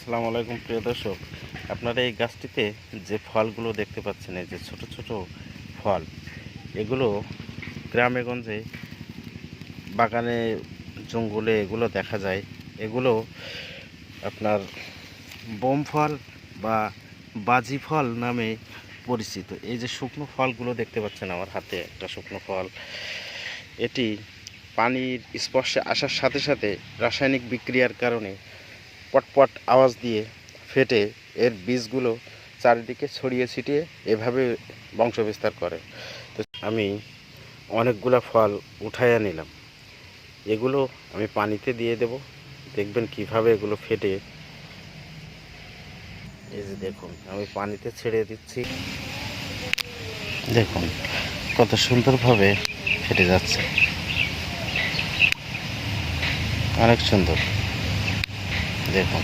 আসসালামু আলাইকুম প্রিয় দর্শক, আপনারা এই গাছটিতে যে ফলগুলো দেখতে পাচ্ছেন, এই যে ছোট ছোট ফল, এগুলো গ্রামে গঞ্জে বাগানে জঙ্গলে এগুলো দেখা যায়। এগুলো আপনার বোম ফল বা বাজি ফল নামে পরিচিত। এই যে শুকনো ফলগুলো দেখতে পাচ্ছেন আমার হাতে, একটা শুকনো ফল, এটি পানির স্পর্শে আসার সাথে সাথে রাসায়নিক বিক্রিয়ার কারণে পটপট আওয়াজ দিয়ে ফেটে এর বীজগুলো চারিদিকে ছড়িয়ে ছিটিয়ে এভাবে বংশবিস্তার করে। তো আমি অনেকগুলো ফল উঠাইয়া নিলাম, এগুলো আমি পানিতে দিয়ে দেব। দেখবেন কিভাবে এগুলো ফেটে, এই যে দেখুন আমি পানিতে ছেড়ে দিচ্ছি, দেখুন কত সুন্দরভাবে ফেটে যাচ্ছে, অনেক সুন্দর দেখুন।